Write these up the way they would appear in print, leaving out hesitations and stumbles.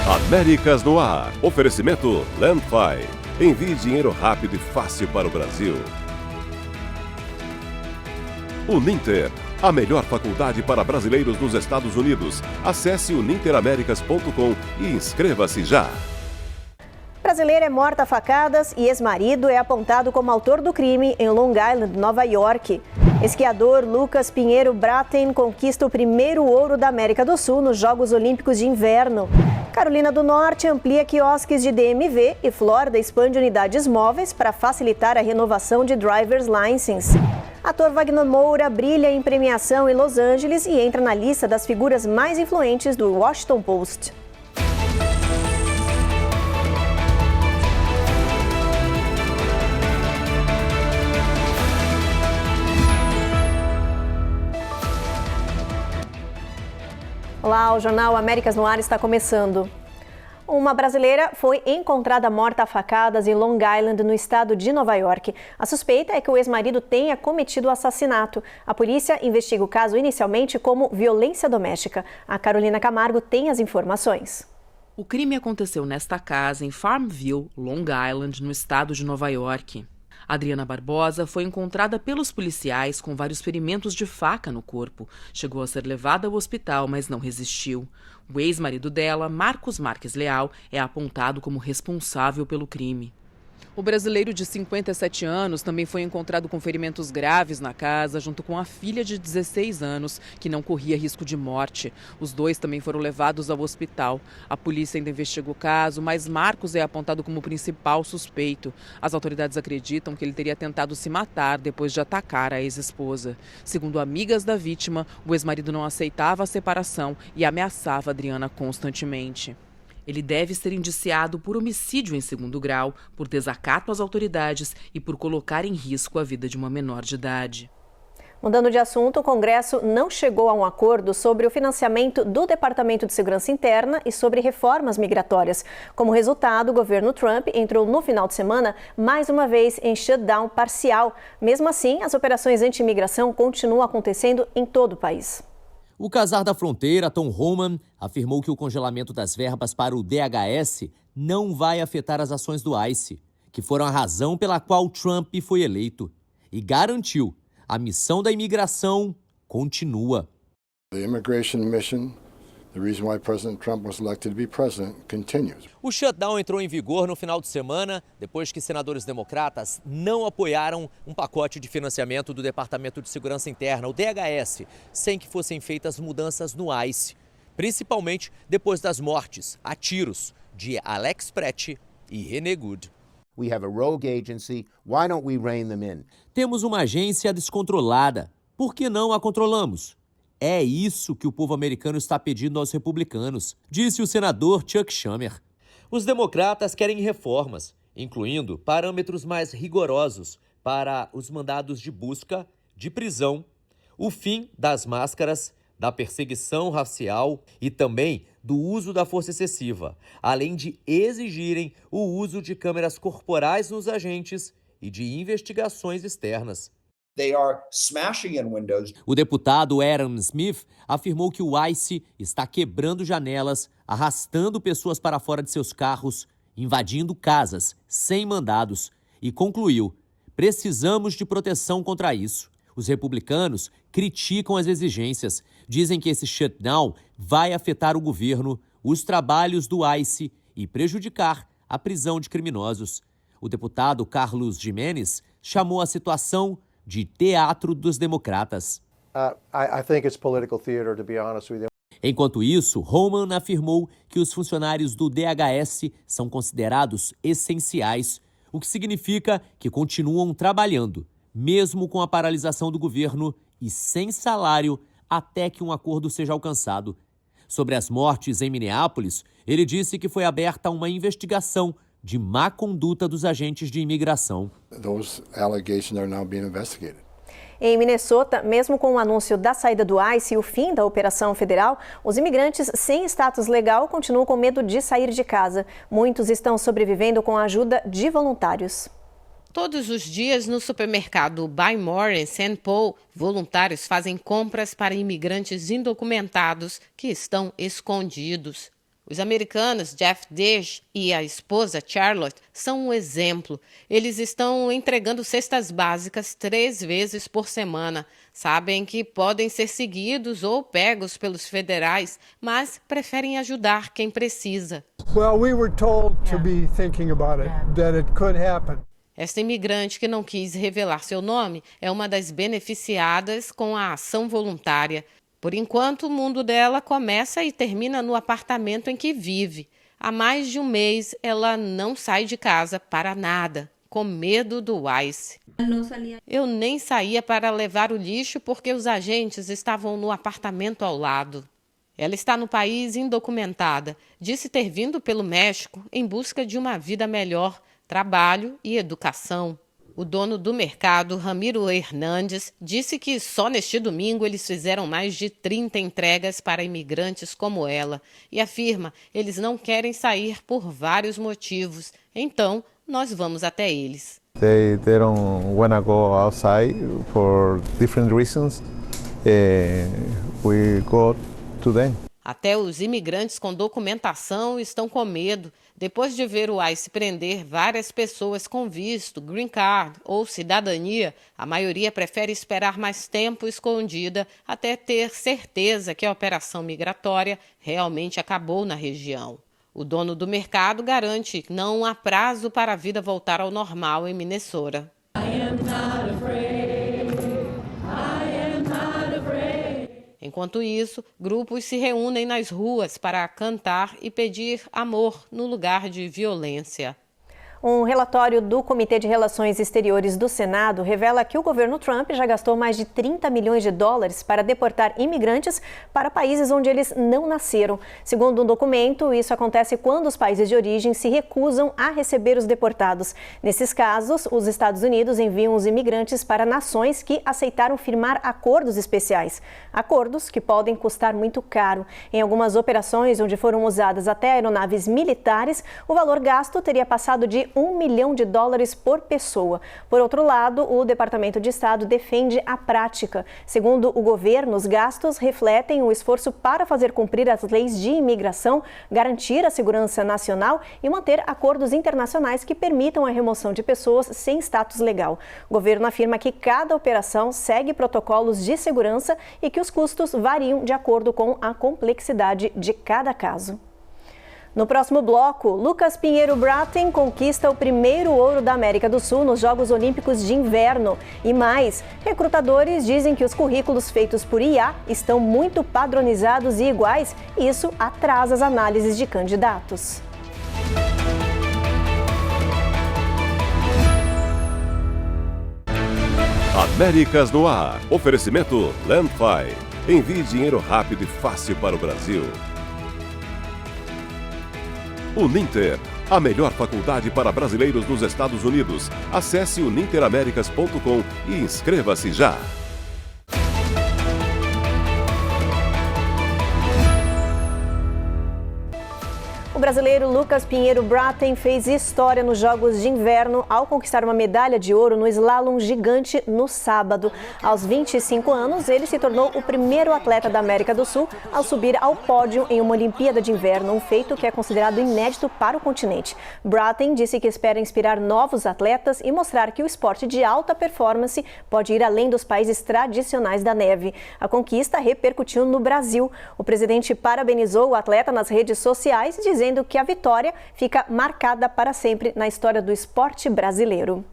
Américas no Ar. Oferecimento Landfi. Envie dinheiro rápido e fácil para o Brasil. Uninter. A melhor faculdade para brasileiros nos Estados Unidos. Acesse uninteraméricas.com e inscreva-se já. Brasileira é morta a facadas e ex-marido é apontado como autor do crime em Long Island, Nova York. Esquiador Lucas Pinheiro Braten conquista o primeiro ouro da América do Sul nos Jogos Olímpicos de Inverno. Carolina do Norte amplia quiosques de DMV e Flórida expande unidades móveis para facilitar a renovação de driver's license. Ator Wagner Moura brilha em premiação em Los Angeles e entra na lista das figuras mais influentes do Washington Post. Olá, o Jornal Américas no Ar está começando. Uma brasileira foi encontrada morta a facadas em Long Island, no estado de Nova York. A suspeita é que o ex-marido tenha cometido o assassinato. A polícia investiga o caso inicialmente como violência doméstica. A Carolina Camargo tem as informações. O crime aconteceu nesta casa em Farmville, Long Island, no estado de Nova York. Adriana Barbosa foi encontrada pelos policiais com vários ferimentos de faca no corpo. Chegou a ser levada ao hospital, mas não resistiu. O ex-marido dela, Marcos Marques Leal, é apontado como responsável pelo crime. O brasileiro de 57 anos também foi encontrado com ferimentos graves na casa, junto com a filha de 16 anos, que não corria risco de morte. Os dois também foram levados ao hospital. A polícia ainda investiga o caso, mas Marcos é apontado como principal suspeito. As autoridades acreditam que ele teria tentado se matar depois de atacar a ex-esposa. Segundo amigas da vítima, o ex-marido não aceitava a separação e ameaçava Adriana constantemente. Ele deve ser indiciado por homicídio em segundo grau, por desacato às autoridades e por colocar em risco a vida de uma menor de idade. Mudando de assunto, o Congresso não chegou a um acordo sobre o financiamento do Departamento de Segurança Interna e sobre reformas migratórias. Como resultado, o governo Trump entrou no final de semana mais uma vez em shutdown parcial. Mesmo assim, as operações anti-imigração continuam acontecendo em todo o país. O casar da fronteira, Tom Homan, afirmou que o congelamento das verbas para o DHS não vai afetar as ações do ICE, que foram a razão pela qual Trump foi eleito, e garantiu a missão da imigração continua. The immigration mission, the reason why President Trump was elected to be president, continues. O shutdown entrou em vigor no final de semana, depois que senadores democratas não apoiaram um pacote de financiamento do Departamento de Segurança Interna, o DHS, sem que fossem feitas mudanças no ICE, principalmente depois das mortes a tiros de Alex Pretti e René Good. We have a rogue agency. Why don't we rein them in? Temos uma agência descontrolada. Por que não a controlamos? É isso que o povo americano está pedindo aos republicanos, disse o senador Chuck Schumer. Os democratas querem reformas, incluindo parâmetros mais rigorosos para os mandados de busca, de prisão, o fim das máscaras, da perseguição racial e também do uso da força excessiva, além de exigirem o uso de câmeras corporais nos agentes e de investigações externas. They are smashing in windows. O deputado Adam Smith afirmou que o ICE está quebrando janelas, arrastando pessoas para fora de seus carros, invadindo casas sem mandados e concluiu: precisamos de proteção contra isso. Os republicanos criticam as exigências, dizem que esse shutdown vai afetar o governo, os trabalhos do ICE e prejudicar a prisão de criminosos. O deputado Carlos Gimenez chamou a situação de teatro dos democratas. I think it's political theater, to be honest with you. Enquanto isso, Homan afirmou que os funcionários do DHS são considerados essenciais, o que significa que continuam trabalhando, mesmo com a paralisação do governo e sem salário até que um acordo seja alcançado. Sobre as mortes em Minneapolis, ele disse que foi aberta uma investigação de má conduta dos agentes de imigração. Those allegations are now being investigated. Em Minnesota, mesmo com o anúncio da saída do ICE e o fim da operação federal, os imigrantes sem status legal continuam com medo de sair de casa. Muitos estão sobrevivendo com a ajuda de voluntários. Todos os dias, no supermercado Buy More em St. Paul, voluntários fazem compras para imigrantes indocumentados que estão escondidos. Os americanos Jeff Dish e a esposa Charlotte são um exemplo. Eles estão entregando cestas básicas 3 vezes por semana. Sabem que podem ser seguidos ou pegos pelos federais, mas preferem ajudar quem precisa. Well, we were told to be thinking about it, that it could happen. Esta imigrante, que não quis revelar seu nome, é uma das beneficiadas com a ação voluntária. Por enquanto, o mundo dela começa e termina no apartamento em que vive. Há mais de um mês, ela não sai de casa para nada, com medo do ICE. Eu nem saía para levar o lixo porque os agentes estavam no apartamento ao lado. Ela está no país indocumentada. Disse ter vindo pelo México em busca de uma vida melhor, trabalho e educação. O dono do mercado, Ramiro Hernandes, disse que só neste domingo eles fizeram mais de 30 entregas para imigrantes como ela e afirma eles não querem sair por vários motivos. Então, nós vamos até eles. They don't want to go outside for different reasons. We go to them. Até os imigrantes com documentação estão com medo. Depois de ver o ICE prender várias pessoas com visto, green card ou cidadania, a maioria prefere esperar mais tempo escondida até ter certeza que a operação migratória realmente acabou na região. O dono do mercado garante que não há prazo para a vida voltar ao normal em Minnesota. Enquanto isso, grupos se reúnem nas ruas para cantar e pedir amor no lugar de violência. Um relatório do Comitê de Relações Exteriores do Senado revela que o governo Trump já gastou mais de 30 milhões de dólares para deportar imigrantes para países onde eles não nasceram. Segundo um documento, isso acontece quando os países de origem se recusam a receber os deportados. Nesses casos, os Estados Unidos enviam os imigrantes para nações que aceitaram firmar acordos especiais. Acordos que podem custar muito caro. Em algumas operações onde foram usadas até aeronaves militares, o valor gasto teria passado de $1 milhão por pessoa. Por outro lado, o Departamento de Estado defende a prática. Segundo o governo, os gastos refletem o esforço para fazer cumprir as leis de imigração, garantir a segurança nacional e manter acordos internacionais que permitam a remoção de pessoas sem status legal. O governo afirma que cada operação segue protocolos de segurança e que os custos variam de acordo com a complexidade de cada caso. No próximo bloco, Lucas Pinheiro Braathen conquista o primeiro ouro da América do Sul nos Jogos Olímpicos de Inverno. E mais, recrutadores dizem que os currículos feitos por IA estão muito padronizados e iguais, e isso atrasa as análises de candidatos. Américas no Ar. Oferecimento Landfi. Envie dinheiro rápido e fácil para o Brasil. Uninter, a melhor faculdade para brasileiros nos Estados Unidos. Acesse uninteraméricas.com e inscreva-se já. O brasileiro Lucas Pinheiro Braathen fez história nos Jogos de Inverno ao conquistar uma medalha de ouro no slalom gigante no sábado. Aos 25 anos, ele se tornou o primeiro atleta da América do Sul ao subir ao pódio em uma Olimpíada de Inverno, um feito que é considerado inédito para o continente. Braathen disse que espera inspirar novos atletas e mostrar que o esporte de alta performance pode ir além dos países tradicionais da neve. A conquista repercutiu no Brasil. O presidente parabenizou o atleta nas redes sociais, dizendo que a vitória fica marcada para sempre na história do esporte brasileiro.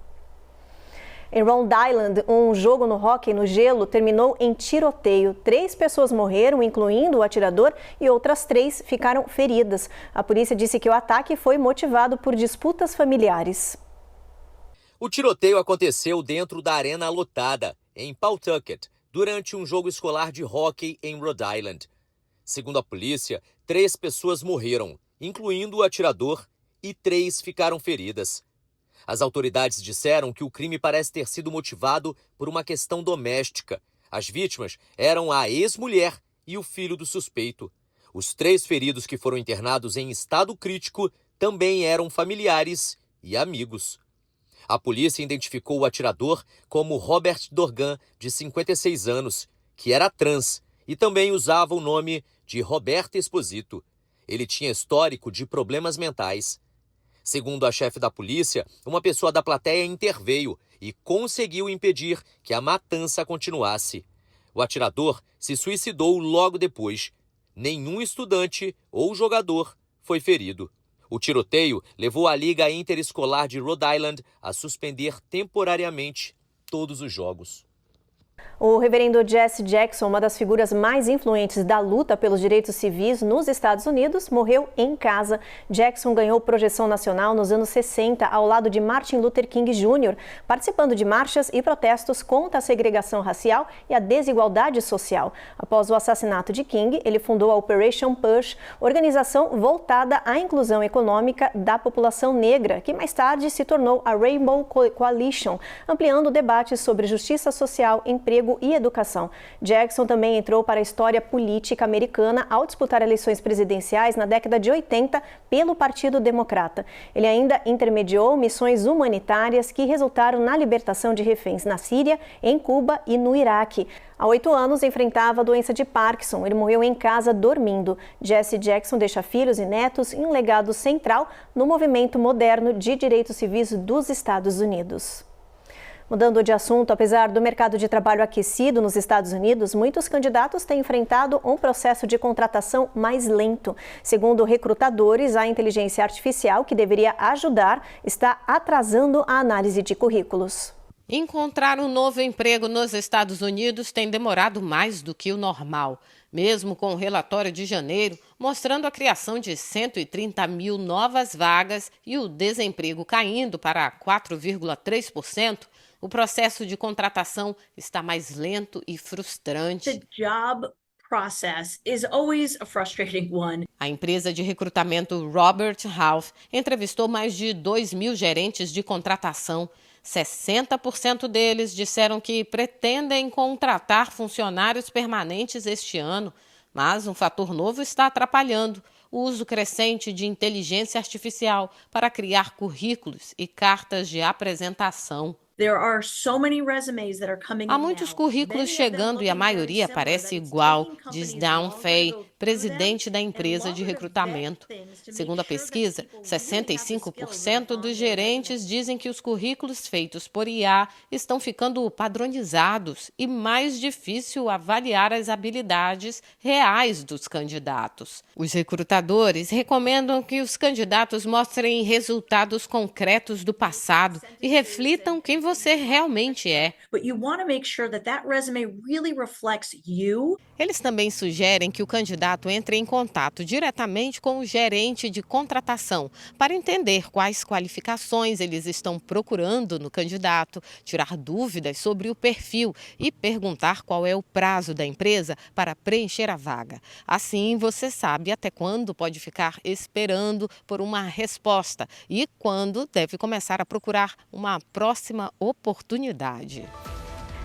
Em Rhode Island, um jogo no hóquei no gelo terminou em tiroteio. 3 pessoas morreram, incluindo o atirador, e outras 3 ficaram feridas. A polícia disse que o ataque foi motivado por disputas familiares. O tiroteio aconteceu dentro da arena lotada, em Pawtucket, durante um jogo escolar de hóquei em Rhode Island. Segundo a polícia, 3 pessoas morreram, incluindo o atirador, e 3 ficaram feridas. As autoridades disseram que o crime parece ter sido motivado por uma questão doméstica. As vítimas eram a ex-mulher e o filho do suspeito. Os 3 feridos que foram internados em estado crítico também eram familiares e amigos. A polícia identificou o atirador como Robert Dorgan, de 56 anos, que era trans e também usava o nome de Roberto Esposito. Ele tinha histórico de problemas mentais. Segundo a chefe da polícia, uma pessoa da plateia interveio e conseguiu impedir que a matança continuasse. O atirador se suicidou logo depois. Nenhum estudante ou jogador foi ferido. O tiroteio levou a Liga Interescolar de Rhode Island a suspender temporariamente todos os jogos. O reverendo Jesse Jackson, uma das figuras mais influentes da luta pelos direitos civis nos Estados Unidos, morreu em casa. Jackson ganhou projeção nacional nos anos 60 ao lado de Martin Luther King Jr., participando de marchas e protestos contra a segregação racial e a desigualdade social. Após o assassinato de King, ele fundou a Operation Push, organização voltada à inclusão econômica da população negra, que mais tarde se tornou a Rainbow Coalition, ampliando debates sobre justiça social, emprego e educação. Jackson também entrou para a história política americana ao disputar eleições presidenciais na década de 80 pelo Partido Democrata. Ele ainda intermediou missões humanitárias que resultaram na libertação de reféns na Síria, em Cuba e no Iraque. Há 8 anos enfrentava a doença de Parkinson. Ele morreu em casa dormindo. Jesse Jackson deixa filhos e netos e um legado central no movimento moderno de direitos civis dos Estados Unidos. Mudando de assunto, apesar do mercado de trabalho aquecido nos Estados Unidos, muitos candidatos têm enfrentado um processo de contratação mais lento. Segundo recrutadores, a inteligência artificial, que deveria ajudar, está atrasando a análise de currículos. Encontrar um novo emprego nos Estados Unidos tem demorado mais do que o normal. Mesmo com o relatório de janeiro, mostrando a criação de 130 mil novas vagas e o desemprego caindo para 4,3%, o processo de contratação está mais lento e frustrante. The job process is always a frustrating one. A empresa de recrutamento Robert Half entrevistou mais de 2.000 gerentes de contratação. 60% deles disseram que pretendem contratar funcionários permanentes este ano, mas um fator novo está atrapalhando: o uso crescente de inteligência artificial para criar currículos e cartas de apresentação. Há muitos currículos chegando e a maioria parece igual, diz Dawn Fay, presidente da empresa de recrutamento. Segundo a pesquisa, 65% dos gerentes dizem que os currículos feitos por IA estão ficando padronizados e mais difícil avaliar as habilidades reais dos candidatos. Os recrutadores recomendam que os candidatos mostrem resultados concretos do passado e reflitam quem você realmente é. Eles também sugerem que o candidato entre em contato diretamente com o gerente de contratação para entender quais qualificações eles estão procurando no candidato, tirar dúvidas sobre o perfil e perguntar qual é o prazo da empresa para preencher a vaga. Assim, você sabe até quando pode ficar esperando por uma resposta e quando deve começar a procurar uma próxima oportunidade.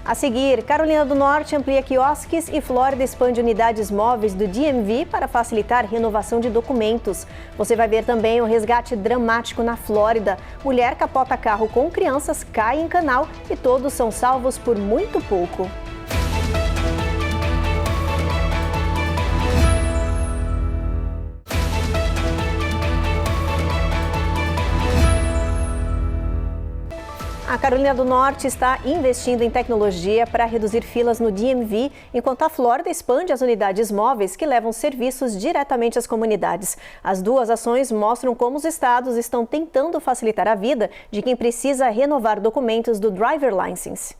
A seguir, Carolina do Norte amplia quiosques e Flórida expande unidades móveis do DMV para facilitar renovação de documentos. Você vai ver também um resgate dramático na Flórida. Mulher capota carro com crianças, cai em canal e todos são salvos por muito pouco. A Carolina do Norte está investindo em tecnologia para reduzir filas no DMV, enquanto a Flórida expande as unidades móveis que levam serviços diretamente às comunidades. As duas ações mostram como os estados estão tentando facilitar a vida de quem precisa renovar documentos do Driver License.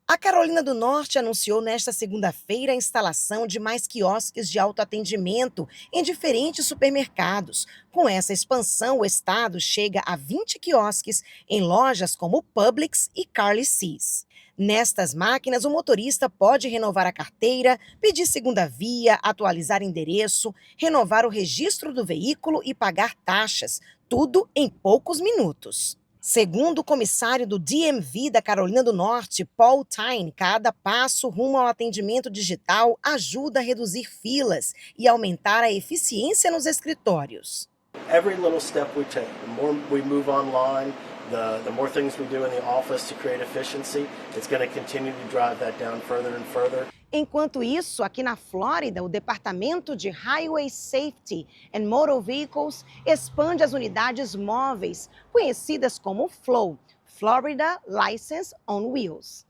A Carolina do Norte anunciou nesta segunda-feira a instalação de mais quiosques de autoatendimento em diferentes supermercados. Com essa expansão, o estado chega a 20 quiosques em lojas como Publix e Carly C's. Nestas máquinas, o motorista pode renovar a carteira, pedir segunda via, atualizar endereço, renovar o registro do veículo e pagar taxas, tudo em poucos minutos. Segundo o comissário do DMV da Carolina do Norte, Paul Tyne, cada passo rumo ao atendimento digital ajuda a reduzir filas e aumentar a eficiência nos escritórios. Every little step we take, the more we move online, The more things we do in the office to create efficiency, it's going to continue to drive that down further and further. Enquanto isso, aqui na Flórida, o Departamento de Highway Safety and Motor Vehicles expande as unidades móveis, conhecidas como FLOW, Florida License on Wheels.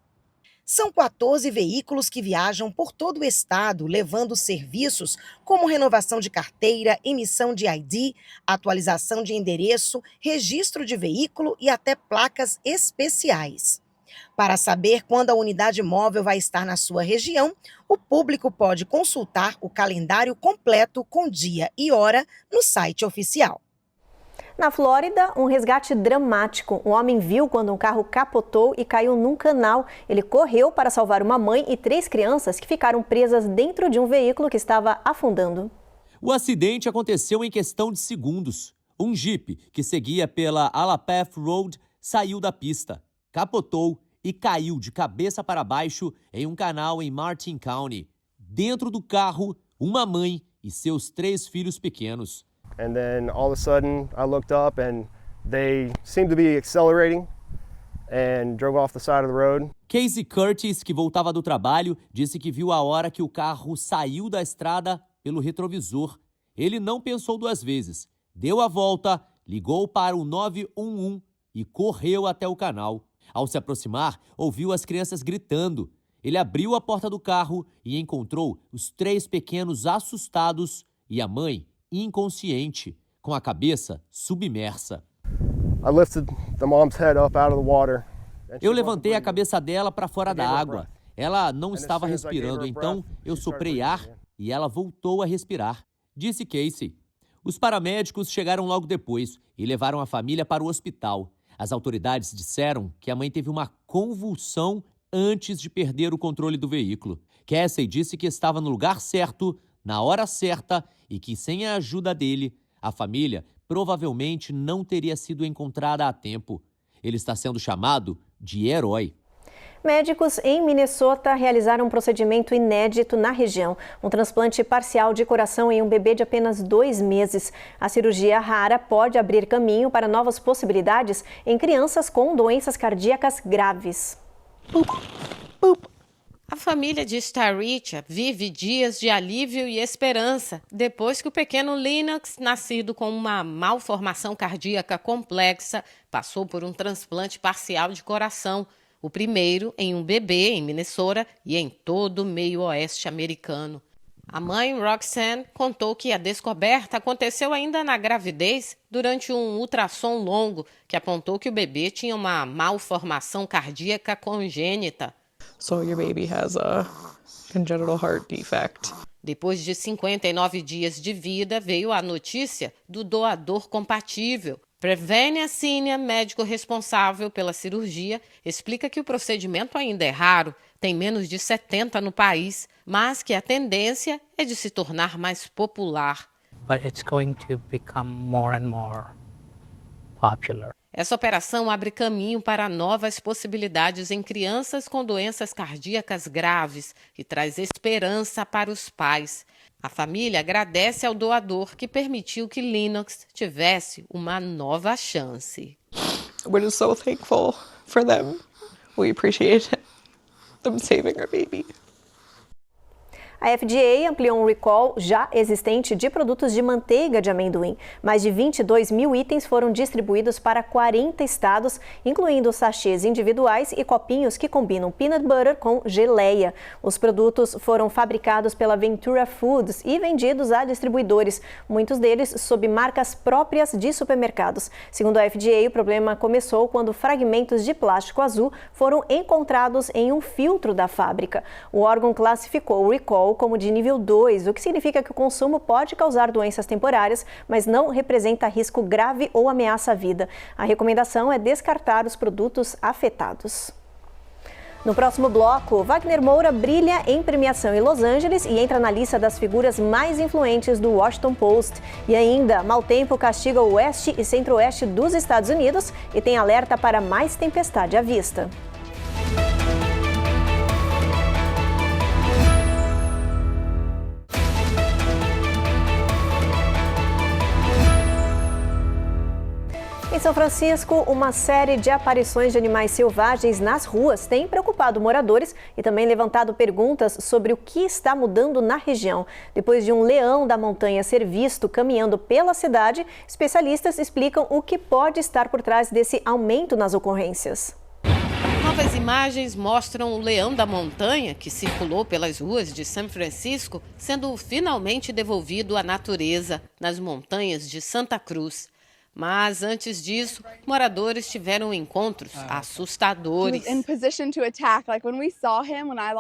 São 14 veículos que viajam por todo o estado, levando serviços como renovação de carteira, emissão de ID, atualização de endereço, registro de veículo e até placas especiais. Para saber quando a unidade móvel vai estar na sua região, o público pode consultar o calendário completo com dia e hora no site oficial. Na Flórida, um resgate dramático. Um homem viu quando um carro capotou e caiu num canal. Ele correu para salvar uma mãe e 3 crianças que ficaram presas dentro de um veículo que estava afundando. O acidente aconteceu em questão de segundos. Um Jeep que seguia pela Alapath Road saiu da pista, capotou e caiu de cabeça para baixo em um canal em Martin County. Dentro do carro, uma mãe e seus 3 filhos pequenos. And then all of a sudden I looked up and they seemed to be accelerating and drove off the side of the road. Casey Curtis, que voltava do trabalho, disse que viu a hora que o carro saiu da estrada pelo retrovisor. Ele não pensou 2 vezes, deu a volta, ligou para o 911 e correu até o canal. Ao se aproximar, ouviu as crianças gritando. Ele abriu a porta do carro e encontrou os 3 pequenos assustados e a mãe inconsciente, com a cabeça submersa. Eu levantei a cabeça dela para fora da água. Ela não estava respirando, então eu soprei ar e ela voltou a respirar, disse Casey. Os paramédicos chegaram logo depois e levaram a família para o hospital. As autoridades disseram que a mãe teve uma convulsão antes de perder o controle do veículo. Casey disse que estava no lugar certo, na hora certa, e que sem a ajuda dele, a família provavelmente não teria sido encontrada a tempo. Ele está sendo chamado de herói. Médicos em Minnesota realizaram um procedimento inédito na região, um transplante parcial de coração em um bebê de apenas 2 meses. A cirurgia rara pode abrir caminho para novas possibilidades em crianças com doenças cardíacas graves. A família de Starricha vive dias de alívio e esperança depois que o pequeno Lennox, nascido com uma malformação cardíaca complexa, passou por um transplante parcial de coração, o primeiro em um bebê em Minnesota e em todo o meio oeste americano. A mãe, Roxanne, contou que a descoberta aconteceu ainda na gravidez durante um ultrassom longo que apontou que o bebê tinha uma malformação cardíaca congênita. So your baby has a congenital heart defect. Depois de 59 dias de vida, veio a notícia do doador compatível. Prevenia Senior, médico responsável pela cirurgia, explica que o procedimento ainda é raro, tem menos de 70 no país, mas que a tendência é de se tornar mais popular. But it's going to become more and more popular. Essa operação abre caminho para novas possibilidades em crianças com doenças cardíacas graves e traz esperança para os pais. A família agradece ao doador que permitiu que Lennox tivesse uma nova chance. We're just so thankful for them. We appreciate them saving our baby. A FDA ampliou um recall já existente de produtos de manteiga de amendoim. Mais de 22 mil itens foram distribuídos para 40 estados, incluindo sachês individuais e copinhos que combinam peanut butter com geleia. Os produtos foram fabricados pela Ventura Foods e vendidos a distribuidores, muitos deles sob marcas próprias de supermercados. Segundo a FDA, o problema começou quando fragmentos de plástico azul foram encontrados em um filtro da fábrica. O órgão classificou o recall como de nível 2, o que significa que o consumo pode causar doenças temporárias, mas não representa risco grave ou ameaça à vida. A recomendação é descartar os produtos afetados. No próximo bloco, Wagner Moura brilha em premiação em Los Angeles e entra na lista das figuras mais influentes do Washington Post. E ainda, mau tempo castiga o oeste e centro-oeste dos Estados Unidos e tem alerta para mais tempestade à vista. Em São Francisco, uma série de aparições de animais selvagens nas ruas tem preocupado moradores e também levantado perguntas sobre o que está mudando na região. Depois de um leão da montanha ser visto caminhando pela cidade, especialistas explicam o que pode estar por trás desse aumento nas ocorrências. Novas imagens mostram o leão da montanha, que circulou pelas ruas de São Francisco, sendo finalmente devolvido à natureza nas montanhas de Santa Cruz. Mas, antes disso, moradores tiveram encontros assustadores.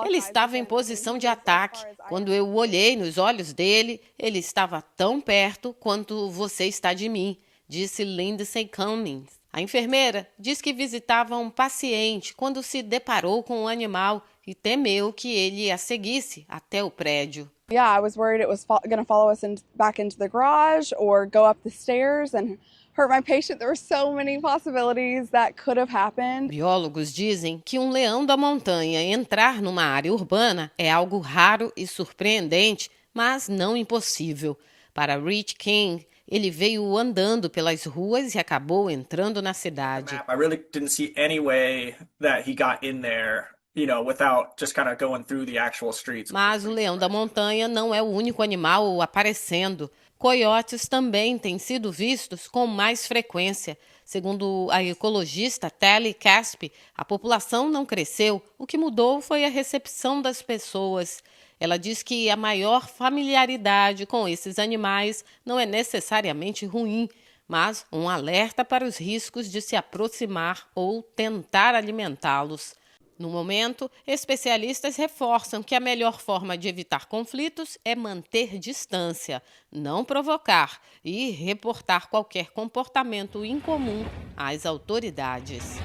Ele estava em posição de ataque. Quando eu olhei nos olhos dele, ele estava tão perto quanto você está de mim, disse Lindsay Cummings. A enfermeira diz que visitava um paciente quando se deparou com um animal e temeu que ele a seguisse até o prédio. I was worried it was going to follow us back into the garage or go up the stairs and hurt my patient. There were so many possibilities that could have happened. Biólogos dizem que um leão da montanha entrar numa área urbana é algo raro e surpreendente, mas não impossível. Para Rich King, ele veio andando pelas ruas e acabou entrando na cidade. I really didn't see any way that he got in there, without just kind of going through the actual streets. Mas o leão da montanha não é o único animal aparecendo. Coiotes também têm sido vistos com mais frequência. Segundo a ecologista Tally Caspi, a população não cresceu. O que mudou foi a recepção das pessoas. Ela diz que a maior familiaridade com esses animais não é necessariamente ruim, mas um alerta para os riscos de se aproximar ou tentar alimentá-los. No momento, especialistas reforçam que a melhor forma de evitar conflitos é manter distância, não provocar e reportar qualquer comportamento incomum às autoridades.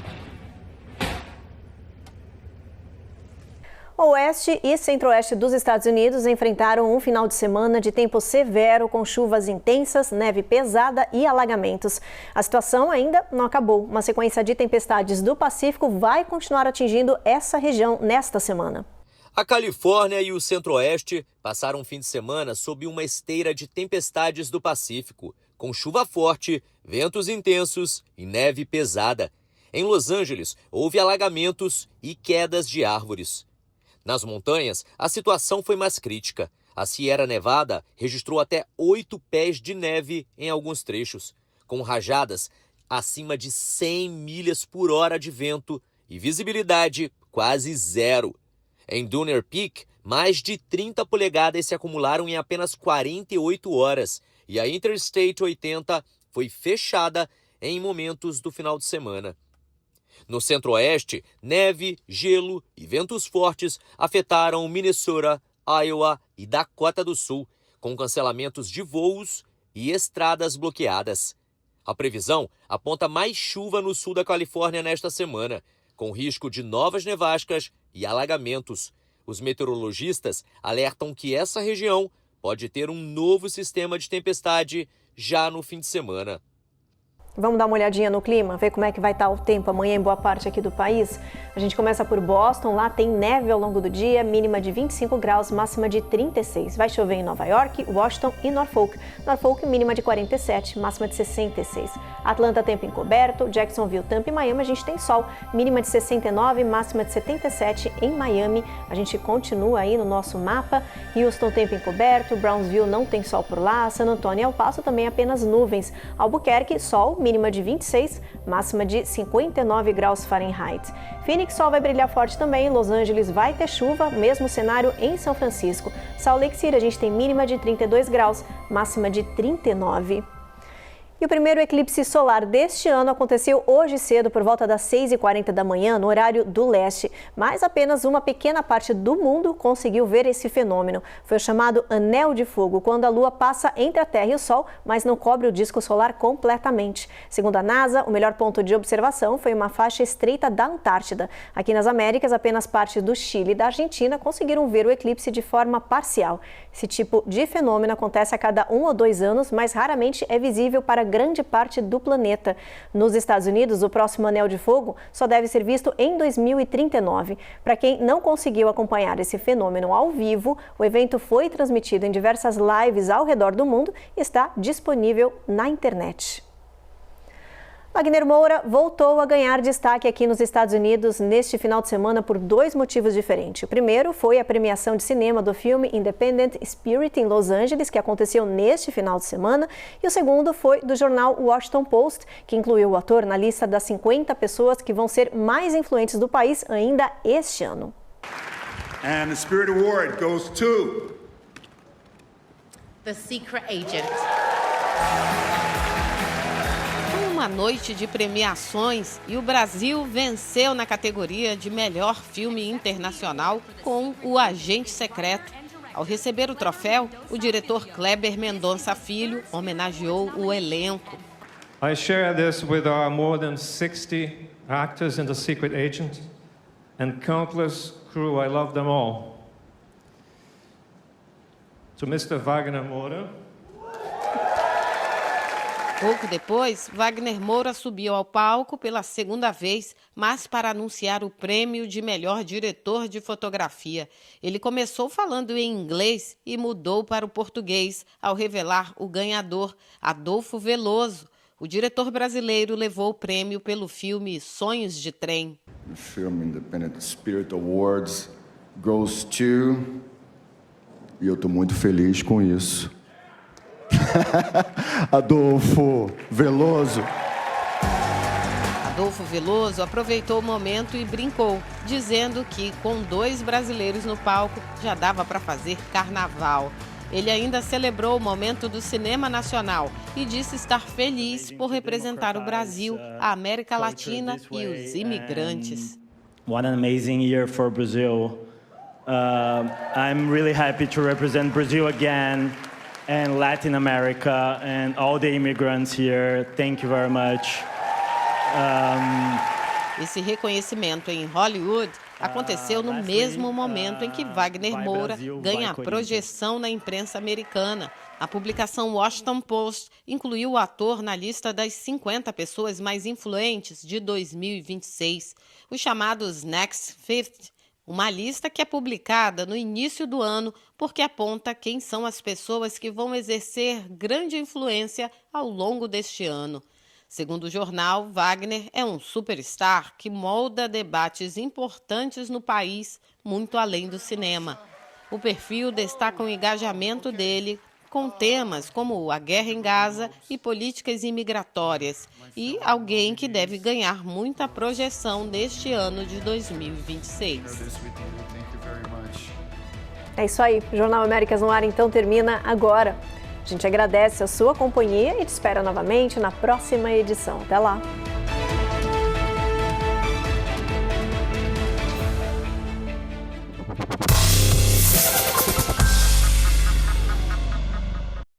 O oeste e centro-oeste dos Estados Unidos enfrentaram um final de semana de tempo severo, com chuvas intensas, neve pesada e alagamentos. A situação ainda não acabou. Uma sequência de tempestades do Pacífico vai continuar atingindo essa região nesta semana. A Califórnia e o centro-oeste passaram um fim de semana sob uma esteira de tempestades do Pacífico, com chuva forte, ventos intensos e neve pesada. Em Los Angeles, houve alagamentos e quedas de árvores. Nas montanhas, a situação foi mais crítica. A Sierra Nevada registrou até 8 pés de neve em alguns trechos, com rajadas acima de 100 milhas por hora de vento e visibilidade quase zero. Em Dune Peak, mais de 30 polegadas se acumularam em apenas 48 horas e a Interstate 80 foi fechada em momentos do final de semana. No centro-oeste, neve, gelo e ventos fortes afetaram Minnesota, Iowa e Dakota do Sul, com cancelamentos de voos e estradas bloqueadas. A previsão aponta mais chuva no sul da Califórnia nesta semana, com risco de novas nevascas e alagamentos. Os meteorologistas alertam que essa região pode ter um novo sistema de tempestade já no fim de semana. Vamos dar uma olhadinha no clima, ver como é que vai estar o tempo amanhã em boa parte aqui do país. A gente começa por Boston, lá tem neve ao longo do dia, mínima de 25 graus, máxima de 36. Vai chover em Nova York, Washington e Norfolk. Norfolk, mínima de 47, máxima de 66. Atlanta, tempo encoberto, Jacksonville, Tampa e Miami, a gente tem sol, mínima de 69, máxima de 77 em Miami. A gente continua aí no nosso mapa. Houston, tempo encoberto, Brownsville não tem sol por lá, San Antonio e El Paso também apenas nuvens. Albuquerque, sol, mínima de 26, máxima de 59 graus Fahrenheit. Phoenix, sol vai brilhar forte também. Los Angeles vai ter chuva, mesmo cenário em São Francisco. Salt Lake City, a gente tem mínima de 32 graus, máxima de 39. E o primeiro eclipse solar deste ano aconteceu hoje cedo, por volta das 6h40 da manhã, no horário do leste. Mas apenas uma pequena parte do mundo conseguiu ver esse fenômeno. Foi o chamado Anel de Fogo, quando a Lua passa entre a Terra e o Sol, mas não cobre o disco solar completamente. Segundo a NASA, o melhor ponto de observação foi uma faixa estreita da Antártida. Aqui nas Américas, apenas partes do Chile e da Argentina conseguiram ver o eclipse de forma parcial. Esse tipo de fenômeno acontece a cada 1 ou 2 anos, mas raramente é visível para grande parte do planeta. Nos Estados Unidos, o próximo Anel de Fogo só deve ser visto em 2039. Para quem não conseguiu acompanhar esse fenômeno ao vivo, o evento foi transmitido em diversas lives ao redor do mundo e está disponível na internet. Wagner Moura voltou a ganhar destaque aqui nos Estados Unidos neste final de semana por 2 motivos diferentes. O primeiro foi a premiação de cinema do filme Independent Spirit em Los Angeles, que aconteceu neste final de semana. E o segundo foi do jornal Washington Post, que incluiu o ator na lista das 50 pessoas que vão ser mais influentes do país ainda este ano. And the Spirit Award goes to The Secret Agent. Uma noite de premiações e o Brasil venceu na categoria de melhor filme internacional com O Agente Secreto. Ao receber o troféu, o diretor Kleber Mendonça Filho homenageou o elenco. I share this with our more than 60 actors in The Secret Agent and countless crew. I love them all. To Mr. Wagner Moura. Pouco depois, Wagner Moura subiu ao palco pela segunda vez, mas para anunciar o prêmio de melhor diretor de fotografia. Ele começou falando em inglês e mudou para o português ao revelar o ganhador, Adolfo Veloso. O diretor brasileiro levou o prêmio pelo filme Sonhos de Trem. The Film Independent Spirit Awards goes to... E eu estou muito feliz com isso. Adolfo Veloso. Adolfo Veloso aproveitou o momento e brincou, dizendo que com 2 brasileiros no palco já dava para fazer carnaval. Ele ainda celebrou o momento do cinema nacional e disse estar feliz por representar o Brasil, a América Latina e os imigrantes. What an amazing year for Brazil. I'm really happy to represent Brazil again. And Latin America and all the immigrants here. Thank you very much. Esse reconhecimento em Hollywood aconteceu no mesmo momento em que Wagner Moura ganha projeção na imprensa americana. A publicação Washington Post incluiu o ator na lista das 50 pessoas mais influentes de 2026, os chamados Next 50. Uma lista que é publicada no início do ano porque aponta quem são as pessoas que vão exercer grande influência ao longo deste ano. Segundo o jornal, Wagner é um superstar que molda debates importantes no país, muito além do cinema. O perfil destaca o engajamento dele com temas como a guerra em Gaza e políticas imigratórias, e alguém que deve ganhar muita projeção neste ano de 2026. É isso aí, o Jornal Américas no Ar então termina agora. A gente agradece a sua companhia e te espera novamente na próxima edição. Até lá!